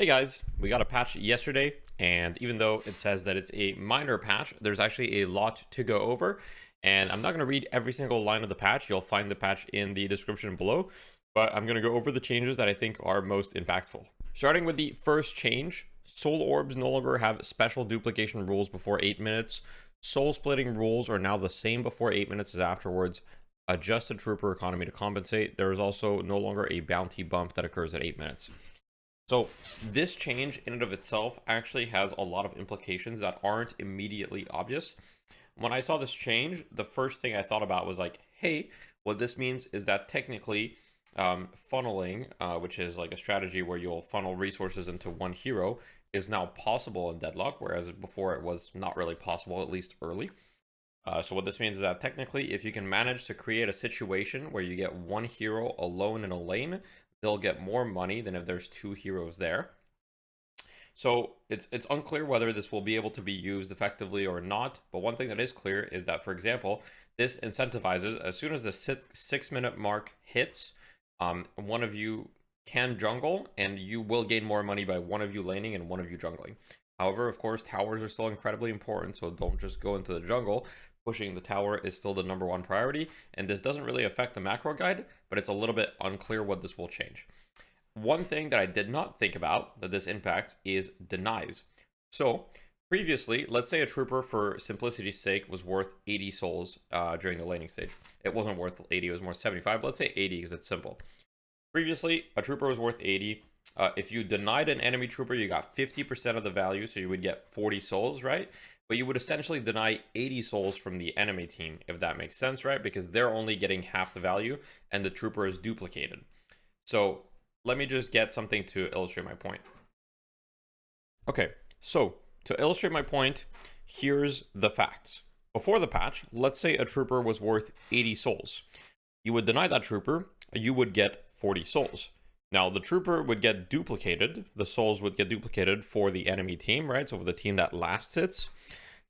Hey guys, we got a patch yesterday, and even though it says that it's a minor patch, there's actually a lot to go over, and I'm not going to read every single line of the patch. You'll find the patch in the description below, but I'm going to go over the changes that I think are most impactful. Starting with the first change, soul orbs no longer have special duplication rules before 8 minutes. Soul splitting rules are now the same before 8 minutes as afterwards. Adjusted trooper economy to compensate. There is also no longer a bounty bump that occurs at 8 minutes. So this change in and of itself actually has a lot of implications that aren't immediately obvious. When I saw this change, the first thing I thought about was like, hey, what this means is that technically funneling, which is like a strategy where you'll funnel resources into one hero, is now possible in Deadlock, whereas before it was not really possible, at least early. So what this means is that technically, if you can manage to create a situation where you get one hero alone in a lane, they'll get more money than if there's two heroes there. So it's unclear whether this will be able to be used effectively or not, but one thing that is clear is that, for example, this incentivizes as soon as the 6-minute mark hits, one of you can jungle and you will gain more money by one of you laning and one of you jungling. However, of course, towers are still incredibly important, so don't just go into the jungle. Pushing the tower is still the #1 priority, and this doesn't really affect the macro guide, but it's a little bit unclear what this will change. One thing that I did not think about that this impacts is denies. So previously, let's say a trooper, for simplicity's sake, was worth 80 souls during the laning stage. It wasn't worth 80, it was more 75. Let's say 80 because it's simple. Previously, a trooper was worth 80. If you denied an enemy trooper, you got 50% of the value, so you would get 40 souls, right? But you would essentially deny 80 souls from the enemy team, if that makes sense, right? Because they're only getting half the value, and the trooper is duplicated. So let me just get something to illustrate my point. Okay, so to illustrate my point, here's the facts. Before the patch, let's say a trooper was worth 80 souls. You would deny that trooper, you would get 40 souls. Now, the trooper would get duplicated. The souls would get duplicated for the enemy team, right? So for the team that last hits.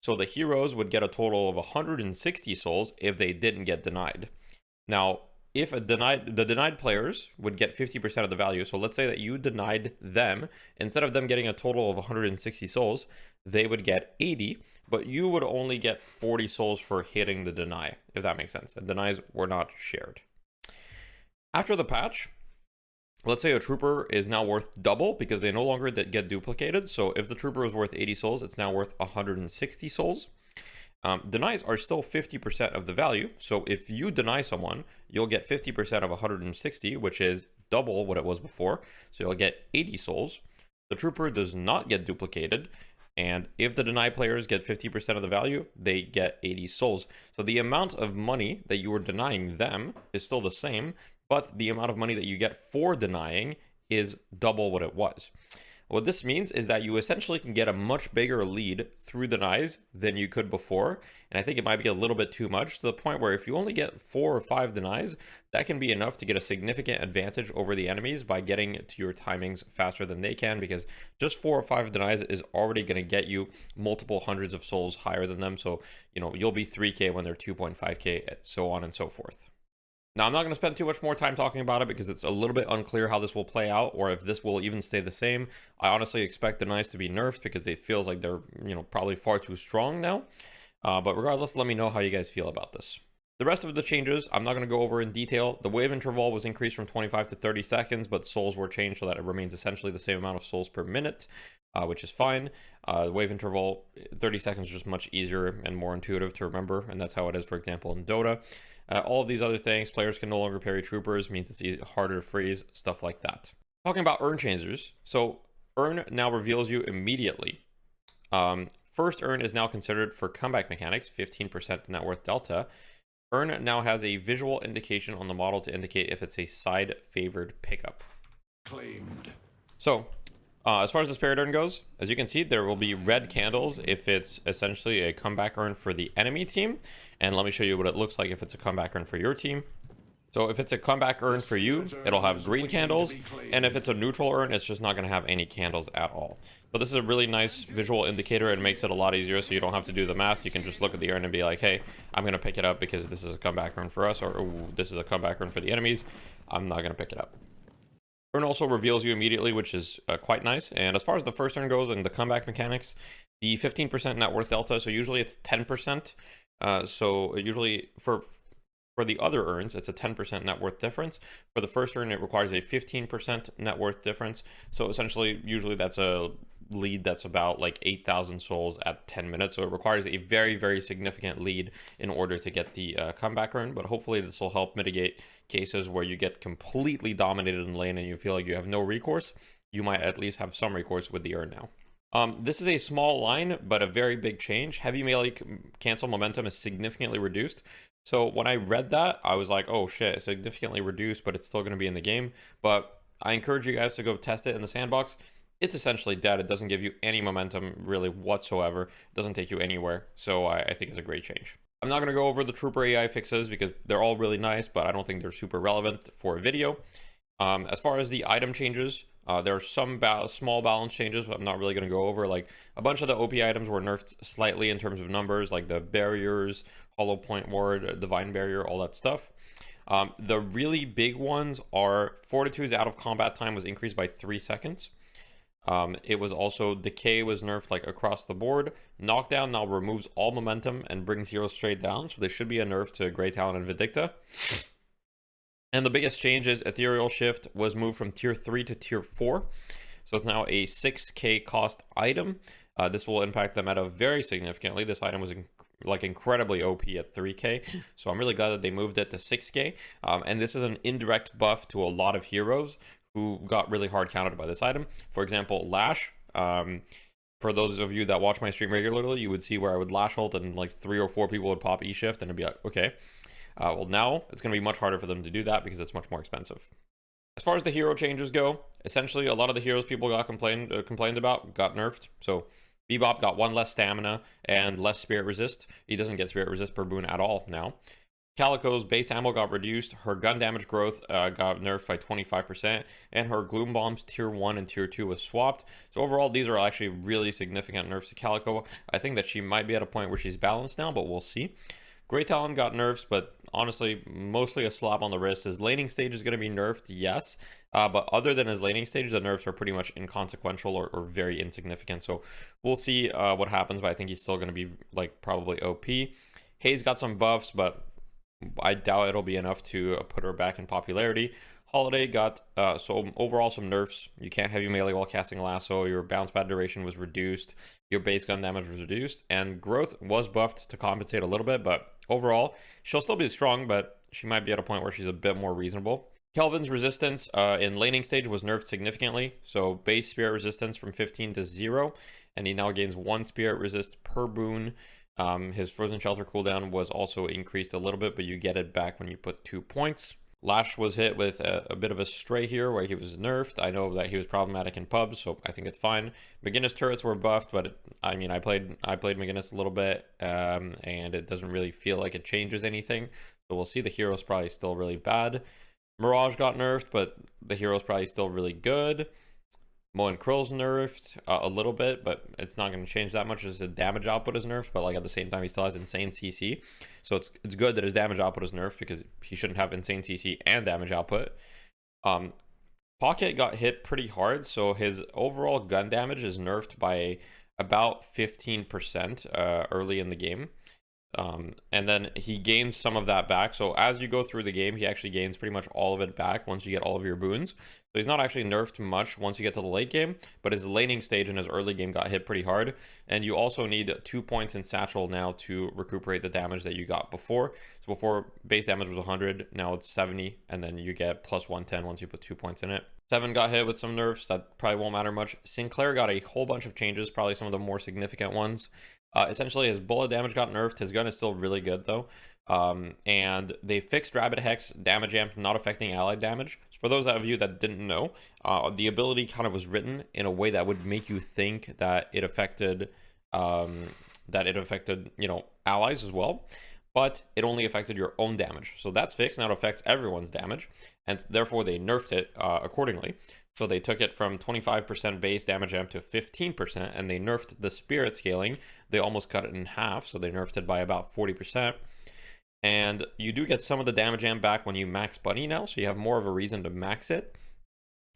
So the heroes would get a total of 160 souls if they didn't get denied. Now, if the denied players would get 50% of the value. So let's say that you denied them. Instead of them getting a total of 160 souls, they would get 80, but you would only get 40 souls for hitting the deny, if that makes sense. And denies were not shared. After the patch, let's say a trooper is now worth double because they no longer get duplicated. So if the trooper was worth 80 souls, it's now worth 160 souls. Denies are still 50% of the value. So if you deny someone, you'll get 50% of 160, which is double what it was before. So you'll get 80 souls. The trooper does not get duplicated. And if the deny players get 50% of the value, they get 80 souls. So the amount of money that you were denying them is still the same, but the amount of money that you get for denying is double what it was. What this means is that you essentially can get a much bigger lead through denies than you could before. And I think it might be a little bit too much, to the point where if you only get 4 or 5 denies, that can be enough to get a significant advantage over the enemies by getting to your timings faster than they can, because just 4 or 5 denies is already going to get you multiple hundreds of souls higher than them. So, you'll be 3K when they're 2.5K, so on and so forth. Now, I'm not going to spend too much more time talking about it because it's a little bit unclear how this will play out, or if this will even stay the same. I honestly expect denies to be nerfed because it feels like they're, probably far too strong now. But regardless, let me know how you guys feel about this. The rest of the changes, I'm not going to go over in detail. The wave interval was increased from 25 to 30 seconds, but souls were changed so that it remains essentially the same amount of souls per minute, which is fine. The wave interval, 30 seconds is just much easier and more intuitive to remember, and that's how it is, for example, in Dota. All of these other things, players can no longer parry troopers, means it's harder to freeze, stuff like that. Talking about urn changers, so urn now reveals you immediately. First urn is now considered for comeback mechanics, 15% net worth delta. Urn now has a visual indication on the model to indicate if it's a side favored pickup. Claimed. So, as far as the Spirit Urn goes, as you can see, there will be red candles if it's essentially a comeback urn for the enemy team. And let me show you what it looks like if it's a comeback urn for your team. So if it's a comeback urn for you, it'll have green candles. And if it's a neutral urn, it's just not going to have any candles at all. But this is a really nice visual indicator. It makes it a lot easier so you don't have to do the math. You can just look at the urn and be like, hey, I'm going to pick it up because this is a comeback urn for us, or this is a comeback urn for the enemies. I'm not going to pick it up. Turn also reveals you immediately, which is quite nice. And as far as the first turn goes and the comeback mechanics, the 15% net worth delta, so usually it's 10%. So usually for the other urns, it's a 10% net worth difference. For the first urn, it requires a 15% net worth difference. So essentially, usually that's a lead that's about like 8,000 souls at 10 minutes. So it requires a very, very significant lead in order to get the comeback urn. But hopefully this will help mitigate cases where you get completely dominated in lane and you feel like you have no recourse. You might at least have some recourse with the urn now. This is a small line, but a very big change. Heavy melee cancel momentum is significantly reduced. So when I read that, I was like, oh shit, it's significantly reduced, but it's still going to be in the game. But I encourage you guys to go test it in the sandbox. It's essentially dead. It doesn't give you any momentum really whatsoever. It doesn't take you anywhere. So I think it's a great change. I'm not going to go over the Trooper AI fixes because they're all really nice, but I don't think they're super relevant for a video. As far as the item changes, there are some small balance changes I'm not really going to go over. Like a bunch of the OP items were nerfed slightly in terms of numbers, like the barriers, hollow point ward, divine barrier, all that stuff. The really big ones are Fortitude's out of combat time was increased by 3 seconds. It was also decay was nerfed like across the board. Knockdown now removes all momentum and brings heroes straight down, so there should be a nerf to Grey Talon and Vindicta. And the biggest change is Ethereal Shift was moved from tier 3 to tier 4. So it's now a 6k cost item. This will impact the meta very significantly. This item was like incredibly OP at 3k. So I'm really glad that they moved it to 6k. And this is an indirect buff to a lot of heroes who got really hard counted by this item. For example, Lash. For those of you that watch my stream regularly, you would see where I would Lash ult and like 3 or 4 people would pop E shift and it'd be like, okay. Well, now it's going to be much harder for them to do that because it's much more expensive. As far as the hero changes go, essentially a lot of the heroes people got complained about got nerfed. So Bebop got 1 less stamina and less spirit resist. He doesn't get spirit resist per boon at all now. Calico's base ammo got reduced, her gun damage growth got nerfed by 25%, and her Gloom Bombs tier 1 and tier 2 was swapped. So overall, these are actually really significant nerfs to Calico. I think that she might be at a point where she's balanced now, but we'll see. Grey Talon got nerfs, but honestly, mostly a slap on the wrist. His laning stage is going to be nerfed, yes. But other than his laning stage, the nerfs are pretty much inconsequential or very insignificant. So we'll see what happens, but I think he's still going to be like probably OP. Hayes got some buffs, but I doubt it'll be enough to put her back in popularity. Holiday got so overall some nerfs. You can't heavy melee while casting lasso. Your bounce pad duration was reduced. Your base gun damage was reduced, and growth was buffed to compensate a little bit. But overall, she'll still be strong, but she might be at a point where she's a bit more reasonable. Kelvin's resistance in laning stage was nerfed significantly. So base spirit resistance from 15 to 0, and he now gains 1 spirit resist per boon. His frozen shelter cooldown was also increased a little bit, but you get it back when you put 2 points. Lash was hit with a bit of a stray here where he was nerfed. I know that he was problematic in pubs, so I think it's fine. McGinnis turrets were buffed, but I mean, I played McGinnis a little bit, and it doesn't really feel like it changes anything. So we'll see. The hero's probably still really bad. Mirage got nerfed, but the hero's probably still really good. Mo and Krill's nerfed a little bit, but it's not going to change that much as the damage output is nerfed, but like at the same time he still has insane CC. So it's good that his damage output is nerfed because he shouldn't have insane CC and damage output. Pocket got hit pretty hard, so his overall gun damage is nerfed by about 15% early in the game. And then he gains some of that back. So as you go through the game, he actually gains pretty much all of it back once you get all of your boons. So he's not actually nerfed much once you get to the late game, but his laning stage in his early game got hit pretty hard. And you also need 2 points in Satchel now to recuperate the damage that you got before. So before base damage was 100, now it's 70, and then you get plus 110 once you put 2 points in it. Seven got hit with some nerfs that probably won't matter much. Sinclair got a whole bunch of changes, probably some of the more significant ones. Essentially, his bullet damage got nerfed. His gun is still really good, though. And they fixed Rabbit Hex damage amp not affecting allied damage. So for those of you that didn't know, the ability kind of was written in a way that would make you think that it affected, you know, allies as well. But it only affected your own damage. So that's fixed. Now it affects everyone's damage. And therefore, they nerfed it accordingly. So they took it from 25% base damage amp to 15%, and they nerfed the spirit scaling. They almost cut it in half, so they nerfed it by about 40%. And you do get some of the damage amp back when you max Bunny now, so you have more of a reason to max it.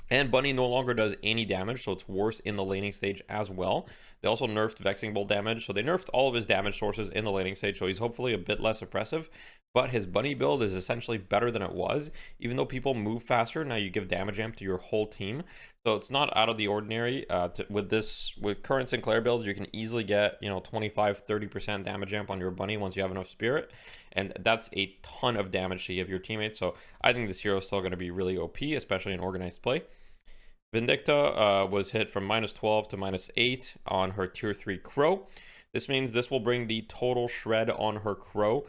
And Bunny no longer does any damage, so it's worse in the laning stage as well. They also nerfed Vexing Bolt damage, so they nerfed all of his damage sources in the laning stage, so he's hopefully a bit less oppressive. But his Bunny build is essentially better than it was. Even though people move faster, now you give damage amp to your whole team. So it's not out of the ordinary. With current Sinclair builds, you can easily get, 25-30% damage amp on your Bunny once you have enough spirit. And that's a ton of damage to give your teammates. So I think this hero is still going to be really OP, especially in organized play. Vindicta was hit from -12 to -8 on her tier 3 Crow. This means this will bring the total shred on her Crow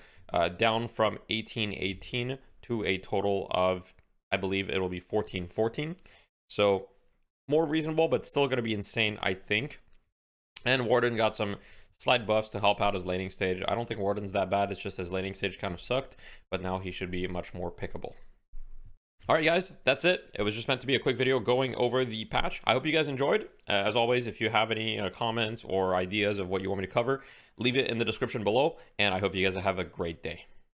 down from 18-18 to a total of, I believe it'll be 14-14. So more reasonable, but still going to be insane, I think. And Warden got some slight buffs to help out his laning stage. I don't think Warden's that bad. It's just his laning stage kind of sucked, but now he should be much more pickable. All right, guys, that's it. It was just meant to be a quick video going over the patch. I hope you guys enjoyed. As always, if you have any comments or ideas of what you want me to cover, leave it in the description below, and I hope you guys have a great day.